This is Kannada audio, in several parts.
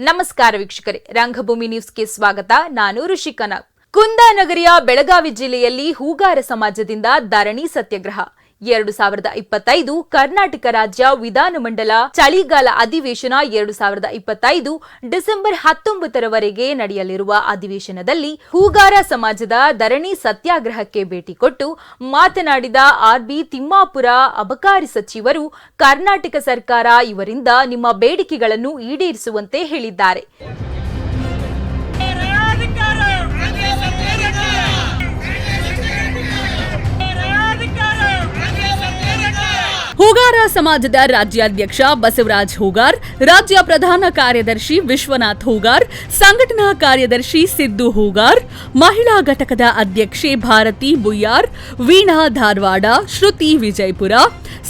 ನಮಸ್ಕಾರ ವೀಕ್ಷಕರೇ, ರಂಗಭೂಮಿ ನ್ಯೂಸ್ಗೆ ಸ್ವಾಗತ. ನಾನು ಋಷಿಕನ. ಕುಂದಾನಗರಿಯ ಬೆಳಗಾವಿ ಜಿಲ್ಲೆಯಲ್ಲಿ ಹೂಗಾರ ಸಮಾಜದಿಂದ ಧರಣಿ ಸತ್ಯಾಗ್ರಹ. 2025 ಕರ್ನಾಟಕ ರಾಜ್ಯ ವಿಧಾನಮಂಡಲ ಚಳಿಗಾಲ ಅಧಿವೇಶನ 2025 ಡಿಸೆಂಬರ್ 19ರವರೆಗೆ ನಡೆಯಲಿರುವ ಅಧಿವೇಶನದಲ್ಲಿ ಹೂಗಾರ ಸಮಾಜದ ಧರಣಿ ಸತ್ಯಾಗ್ರಹಕ್ಕೆ ಭೇಟಿ ಕೊಟ್ಟು ಮಾತನಾಡಿದ ಆರ್ಬಿ ತಿಮ್ಮಾಪುರ ಅಬಕಾರಿ ಸಚಿವರು, ಕರ್ನಾಟಕ ಸರ್ಕಾರ ಇವರಿಂದ ನಿಮ್ಮ ಬೇಡಿಕೆಗಳನ್ನು ಈಡೇರಿಸುವಂತೆ ಹೇಳಿದ್ದಾರೆ. ಹೂಗಾರ ಸಮಾಜದ ರಾಜ್ಯಾಧ್ಯಕ್ಷ ಬಸವರಾಜ್ ಹೂಗಾರ್, ರಾಜ್ಯ ಪ್ರಧಾನ ಕಾರ್ಯದರ್ಶಿ ವಿಶ್ವನಾಥ್ ಹೂಗಾರ್, ಸಂಘಟನಾ ಕಾರ್ಯದರ್ಶಿ ಸಿದ್ದು ಹೂಗಾರ್, ಮಹಿಳಾ ಘಟಕದ ಅಧ್ಯಕ್ಷೆ ಭಾರತಿ ಬುಯ್ಯಾರ್, ವೀಣಾ ಧಾರವಾಡ, ಶ್ರುತಿ ವಿಜಯಪುರ,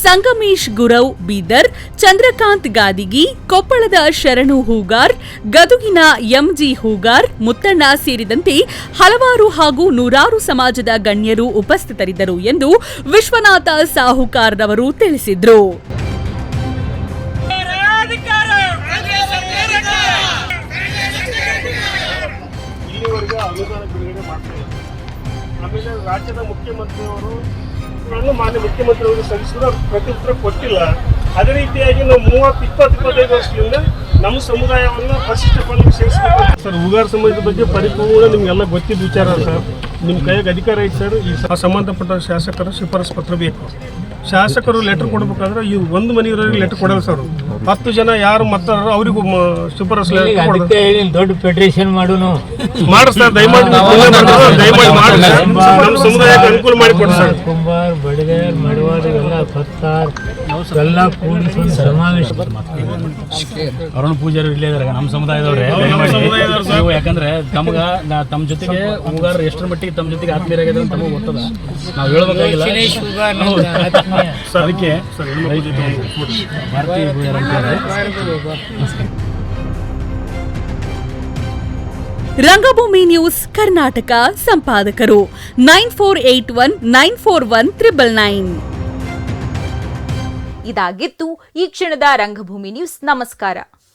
ಸಂಗಮೇಶ್ ಗುರವ್ ಬೀದರ್, ಚಂದ್ರಕಾಂತ್ ಗಾದಿಗಿ, ಕೊಪ್ಪಳದ ಶರಣು ಹೂಗಾರ್, ಗದುಗಿನ ಎಂಜಿ ಹೂಗಾರ್, ಮುತ್ತಣ್ಣ ಸೇರಿದಂತೆ ಹಲವಾರು ಹಾಗೂ ನೂರಾರು ಸಮಾಜದ ಗಣ್ಯರು ಉಪಸ್ಥಿತರಿದ್ದರು ಎಂದು ವಿಶ್ವನಾಥ ಸಾಹುಕಾರ್ ರವರು ತಿಳಿಸಿದ್ರು. ಆಮೇಲೆ ರಾಜ್ಯದ ಮುಖ್ಯಮಂತ್ರಿಯವರು ಮಾನ್ಯ ಮುಖ್ಯಮಂತ್ರಿಯವರು ಸಲ್ಲಿಸಿದ್ರು, ಪ್ರತ್ಯುತ್ತರ ಕೊಟ್ಟಿಲ್ಲ. ಅದೇ ರೀತಿಯಾಗಿ ನಾವು 30-25 ವರ್ಷದಿಂದ ನಮ್ಮ ಸಮುದಾಯವನ್ನು ಪರಿಶಿಷ್ಟ ಪಂಗಡಕ್ಕೆ ಸೇರಿಸಬೇಕು ಸರ್. ಹೂಗಾರ ಸಮಾಜದ ಬಗ್ಗೆ ಪರಿಪೂರ್ಣ ನಿಮ್ಗೆಲ್ಲ ಗೊತ್ತಿದ್ದ ವಿಚಾರ ಸರ್. ನಿಮ್ಮ ಕೈಯಾಗ ಅಧಿಕಾರ ಐತೆ ಸರ್. ಈ ಸಂಬಂಧಪಟ್ಟ ಶಾಸಕರು ಶಿಫಾರಸು ಪತ್ರ ಬೇಕು. ಶಾಸಕರು ಲೆಟರ್ ಕೊಡ್ಬೇಕಾದ್ರೆ ಈ ಒಂದು ಮನೆಯವರಿಗೆ ಲೆಟರ್ ಕೊಡಲ್ಲ ಸರ್. 10 ಜನ ಯಾರು ಮತ್ತಾರ ಅವರಿಗೂ ಶಿಫಾರಸು ದೊಡ್ಡ ಫೆಡರೇಷನ್ ಮಾಡೋನು ಮಾಡ್ರಿ ಸರ್. ದಯಮಾಡಿ ಮಾಡಿ ನಮ್ಮ ಸಮುದಾಯಕ್ಕೆ ಅನುಕೂಲ ಮಾಡಿ ಕೊಡಿ ಸರ್. ಕುಂಬಾರ್, ಬಡಗೇರ್, ಮಡವಾದಿಗೆಲ್ಲ ಭಕ್ತಾರ್ ಎಲ್ಲ ಕೂಡಿಸಿ ಸಮಾವೇಶ. ಅರುಣ್ ಪೂಜಾರಿ ಇಲ್ಲೇ ಇದಾರೆ, ನಮ್ಮ ಸಮುದಾಯದವ್ರೆ. ಯಾಕಂದ್ರೆ ತಮ್ಮ ಜೊತೆಗೆ ಹೂಗಾರ ಎಷ್ಟರ ಮಟ್ಟಿಗೆ ತಮ್ಮ ಜೊತೆಗೆ ಆತ್ಮೀಯರಾಗಿದ್ದಾರೆ ಅಂತ ತಮಗೆ ಗೊತ್ತದ. ನಾವು ಹೇಳ್ಬೇಕಾಗಿಲ್ಲ. ಅದಕ್ಕೆ ಭಾರತೀಯ ರಂಗಭೂಮಿ ನ್ಯೂಸ್ ಕರ್ನಾಟಕ ಸಂಪಾದಕರು 9481941999. ಇದಾಗಿತ್ತು ಈ ಕ್ಷಣದ ರಂಗಭೂಮಿ ನ್ಯೂಸ್. ನಮಸ್ಕಾರ.